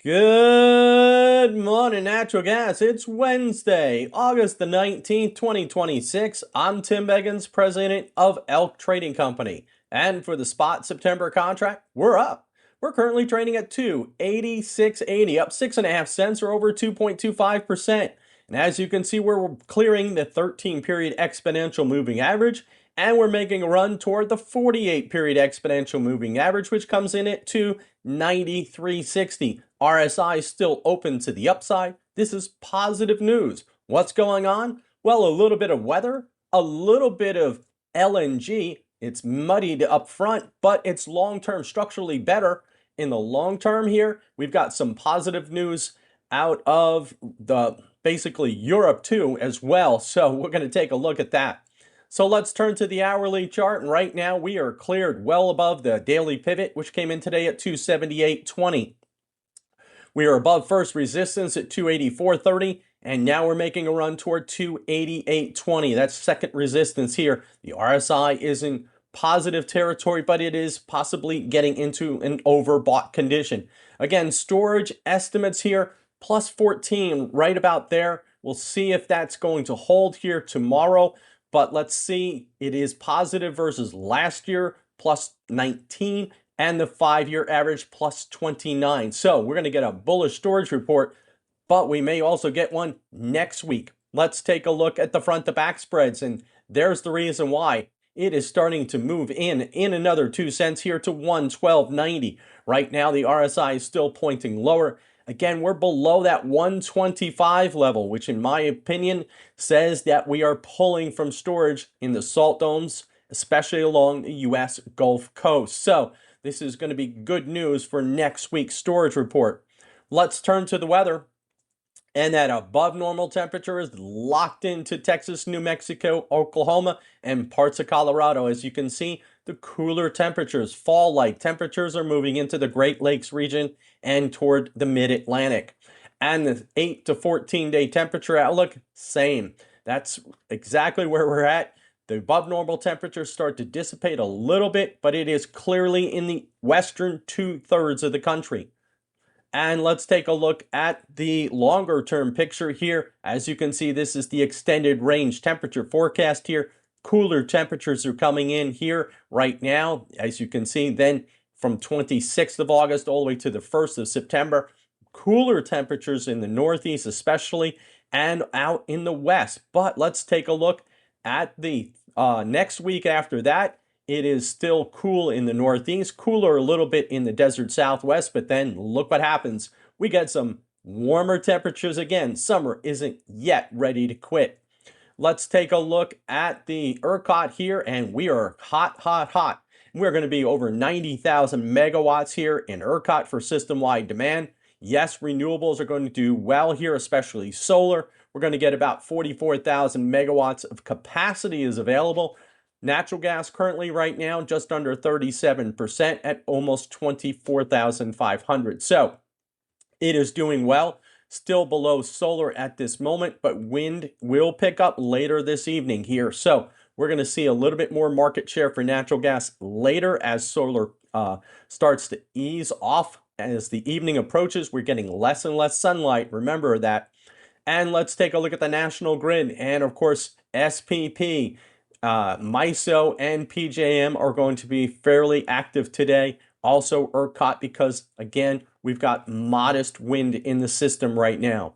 Good morning, natural gas. It's Wednesday, August the 19th, 2026. I'm Tim Beggins, president of ELK Trading Company. And for the spot September contract, we're up. We're currently trading at 286.80, up 6.5 cents or over 2.25%. And as you can see, we're clearing the 13-period exponential moving average, and we're making a run toward the 48-period exponential moving average, which comes in at 293.60. RSI is still open to the upside. This is positive news. What's going on? Well, a little bit of weather, a little bit of LNG. It's muddied up front, but it's long-term structurally better. In the long term here, we've got some positive news out of the basically Europe too as well. So we're going to take a look at that. So let's turn to the hourly chart. And right now we are cleared well above the daily pivot, which came in today at 278.20. We are above first resistance at 284.30, and now we're making a run toward 288.20. That's second resistance here. The RSI is in positive territory, but it is possibly getting into an overbought condition. Again, storage estimates here, plus 14, right about there. We'll see if that's going to hold here tomorrow, but let's see. It is positive versus last year, plus 19. And the 5-year average plus 29. So we're going to get a bullish storage report, but we may also get one next week. Let's take a look at the front to back spreads, and there's the reason why. It is starting to move in another 2 cents here to 112.90. Right now the RSI is still pointing lower. Again, we're below that 125 level, which in my opinion says that we are pulling from storage in the salt domes, especially along the US Gulf Coast. So this is going to be good news for next week's storage report. Let's turn to the weather. And that above normal temperature is locked into Texas, New Mexico, Oklahoma, and parts of Colorado. As you can see, the cooler temperatures, fall-like temperatures, are moving into the Great Lakes region and toward the mid-Atlantic. And the 8 to 14-day temperature outlook, same. That's exactly where we're at. The above normal temperatures start to dissipate a little bit, but it is clearly in the western 2/3 of the country. And let's take a look at the longer term picture here. As you can see, this is the extended range temperature forecast here. Cooler temperatures are coming in here right now, as you can see. Then from 26th of August all the way to the 1st of September, cooler temperatures in the Northeast especially, and out in the West. But let's take a look at the next week after that. It is still cool in the Northeast, cooler a little bit in the desert Southwest, but then look what happens. We get some warmer temperatures again. Summer isn't yet ready to quit. Let's take a look at the ERCOT here, and we are hot, hot, hot. We're going to be over 90,000 megawatts here in ERCOT for system-wide demand. Yes, renewables are going to do well here, especially solar. We're going to get about 44,000 megawatts of capacity is available. Natural gas currently right now just under 37% at almost 24,500. So it is doing well. Still below solar at this moment, but wind will pick up later this evening here. So we're going to see a little bit more market share for natural gas later as solar starts to ease off. As the evening approaches, we're getting less and less sunlight. Remember that. And let's take a look at the national grid. And of course, SPP, MISO, and PJM are going to be fairly active today. Also ERCOT, because again, we've got modest wind in the system right now.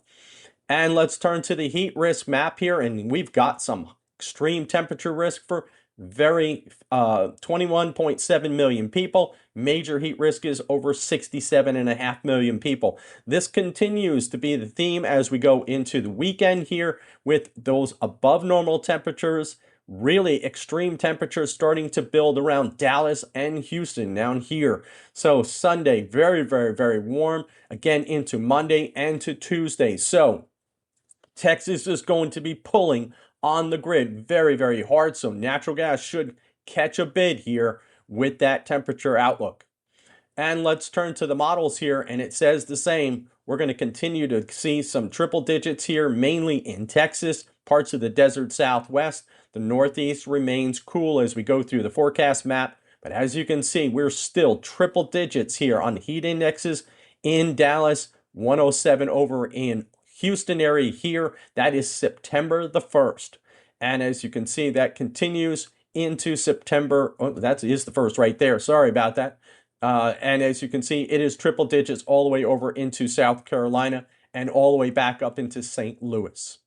And let's turn to the heat risk map here, and we've got some extreme temperature risk for 21.7 million people. Major heat risk is over 67.5 million people. This continues to be the theme as we go into the weekend here with those above normal temperatures. Really extreme temperatures starting to build around Dallas and Houston down here. So Sunday, very, very, very warm. Again, into Monday and to Tuesday. So Texas is going to be pulling on the grid very, very hard. So natural gas should catch a bid here with that temperature outlook. And let's turn to the models here, and it says the same. We're going to continue to see some triple digits here, mainly in Texas, parts of the desert Southwest. The Northeast remains cool as we go through the forecast map. But as you can see, we're still triple digits here on heat indexes in Dallas, 107 over in Houston area here. That is September the 1st. And as you can see, that continues into September. Oh, that is the 1st right there. Sorry about that. And as you can see, it is triple digits all the way over into South Carolina and all the way back up into St. Louis.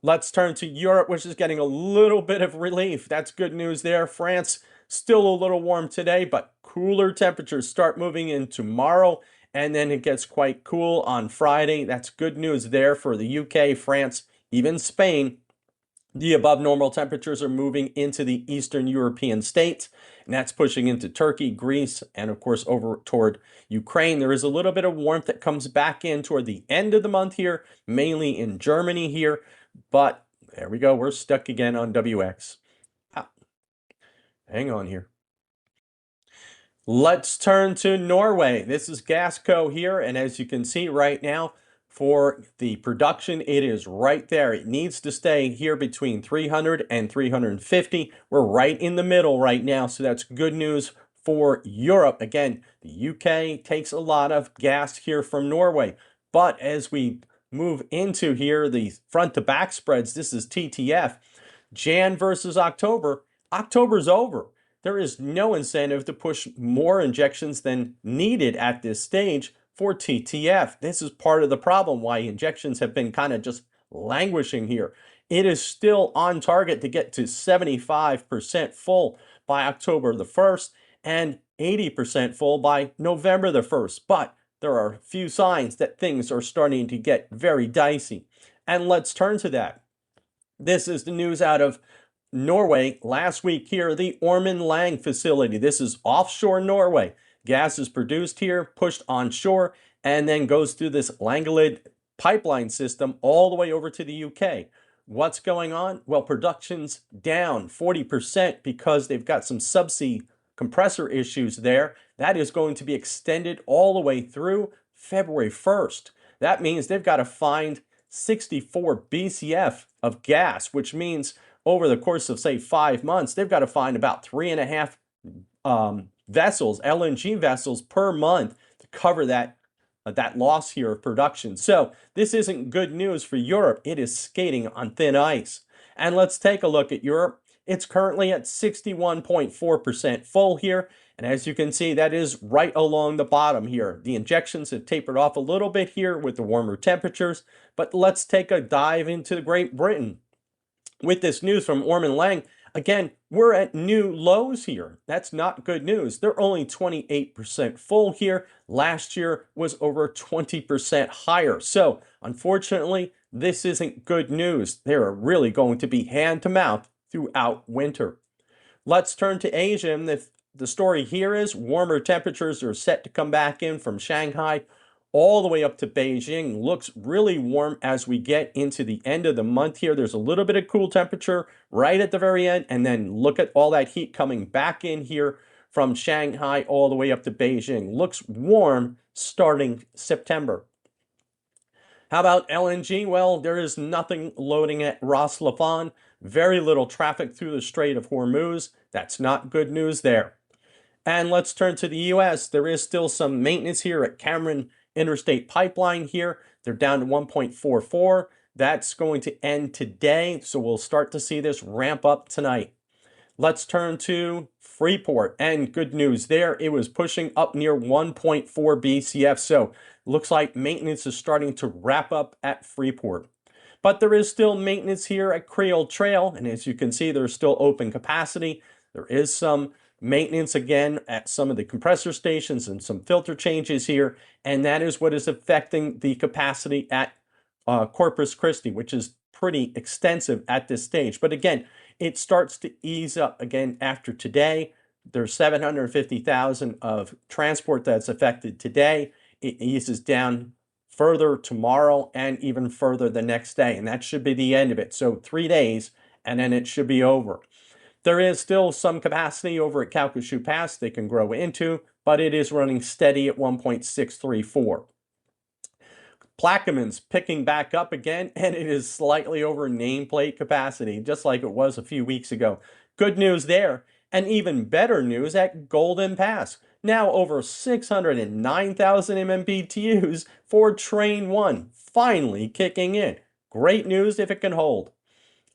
Let's turn to Europe, which is getting a little bit of relief. That's good news there. France, still a little warm today, but cooler temperatures start moving in tomorrow, and then it gets quite cool on Friday. That's good news there for the UK, France, even Spain. The above normal temperatures are moving into the Eastern European states, and that's pushing into Turkey, Greece, and of course over toward Ukraine. There is a little bit of warmth that comes back in toward the end of the month here, mainly in Germany here, but there we go. We're stuck again on WX. Ah, hang on here. Let's turn to Norway. This is Gasco here, and as you can see right now, for the production, it is right there. It needs to stay here between 300 and 350. We're right in the middle right now, so that's good news for Europe. Again, the UK takes a lot of gas here from Norway, but as we move into here, the front to back spreads, this is TTF, Jan versus October. October's over. There is no incentive to push more injections than needed at this stage for TTF. This is part of the problem why injections have been kind of just languishing here. It is still on target to get to 75% full by October the 1st and 80% full by November the 1st. But there are a few signs that things are starting to get very dicey. And let's turn to that. This is the news out of Norway last week here, the Ormen Lange facility. This is offshore Norway. Gas is produced here, pushed onshore, and then goes through this Lange pipeline system all the way over to the UK. What's going on? Well, production's down 40% because they've got some subsea compressor issues there. That is going to be extended all the way through February 1st. That means they've got to find 64 BCF of gas, which means over the course of, say, 5 months, they've got to find about 3.5 vessels, LNG vessels per month to cover that loss here of production. So this isn't good news for Europe. It is skating on thin ice. And let's take a look at Europe. It's currently at 61.4% full here. And as you can see, that is right along the bottom here. The injections have tapered off a little bit here with the warmer temperatures. But let's take a dive into Great Britain. With this news from Ormen Lange, again, we're at new lows here. That's not good news. They're only 28% full here. Last year was over 20% higher. So, unfortunately, this isn't good news. They're really going to be hand to mouth throughout winter. Let's turn to Asia. And the story here is warmer temperatures are set to come back in from Shanghai all the way up to Beijing. Looks really warm as we get into the end of the month here. There's a little bit of cool temperature right at the very end, and then look at all that heat coming back in here from Shanghai all the way up to Beijing. Looks warm starting September. How about LNG? Well, there is nothing loading at Ras Laffan. Very little traffic through the Strait of Hormuz. That's not good news there. And let's turn to the U.S. There is still some maintenance here at Cameron Interstate Pipeline here. They're down to 1.44. That's going to end today, so we'll start to see this ramp up tonight. Let's turn to Freeport, and good news there. It was pushing up near 1.4 BCF, so looks like maintenance is starting to wrap up at Freeport. But there is still maintenance here at Creole Trail, and as you can see, there's still open capacity. There is some maintenance again at some of the compressor stations and some filter changes here, and that is what is affecting the capacity at Corpus Christi, which is pretty extensive at this stage. But again, it starts to ease up again after today. There's 750,000 of transport that's affected today. It eases down further tomorrow and even further the next day, and that should be the end of it. So 3 days, and then it should be over. There is still some capacity over at Calcasieu Pass they can grow into, but it is running steady at 1.634. Plaquemines picking back up again, and it is slightly over nameplate capacity, just like it was a few weeks ago. Good news there, and even better news at Golden Pass. Now over 609,000 MMBTUs for Train 1, finally kicking in. Great news if it can hold.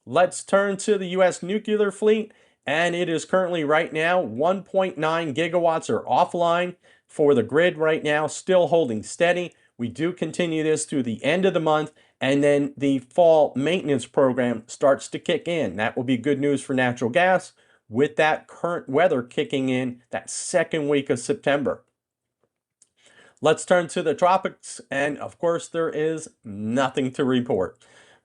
Let's turn to the U.S. nuclear fleet, and it is currently right now 1.9 gigawatts are offline for the grid right now, still holding steady. We do continue this through the end of the month, and then the fall maintenance program starts to kick in. That will be good news for natural gas with that current weather kicking in that second week of September. Let's turn to the tropics, and of course, there is nothing to report.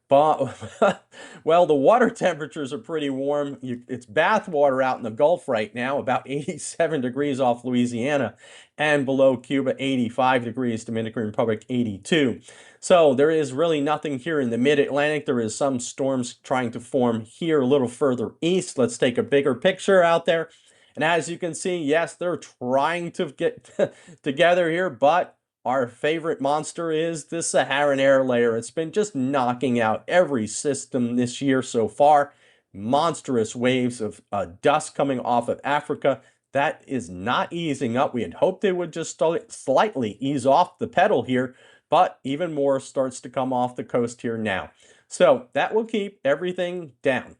But, well, the water temperatures are pretty warm. It's bath water out in the Gulf right now, about 87 degrees off Louisiana, and below Cuba, 85 degrees, Dominican Republic, 82. So there is really nothing here in the mid-Atlantic. There is some storms trying to form here a little further east. Let's take a bigger picture out there. And as you can see, yes, they're trying to get together here, but our favorite monster is the Saharan air layer. It's been just knocking out every system this year so far. Monstrous waves of dust coming off of Africa. That is not easing up. We had hoped they would just slightly ease off the pedal here, but even more starts to come off the coast here now. So that will keep everything down.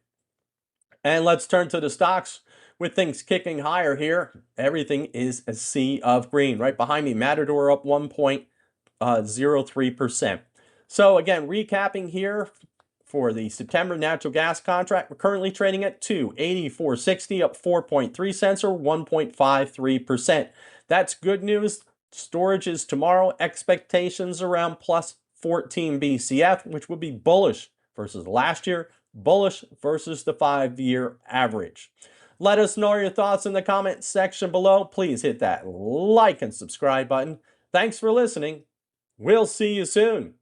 And let's turn to the stocks. With things kicking higher here, everything is a sea of green. Right behind me, Matador up 1.03%. So again, recapping here for the September natural gas contract, we're currently trading at 284.60, up 4.3 cents or 1.53%. That's good news. Storage is tomorrow. Expectations around plus 14 BCF, which would be bullish versus last year, bullish versus the 5-year average. Let us know your thoughts in the comment section below. Please hit that like and subscribe button. Thanks for listening. We'll see you soon.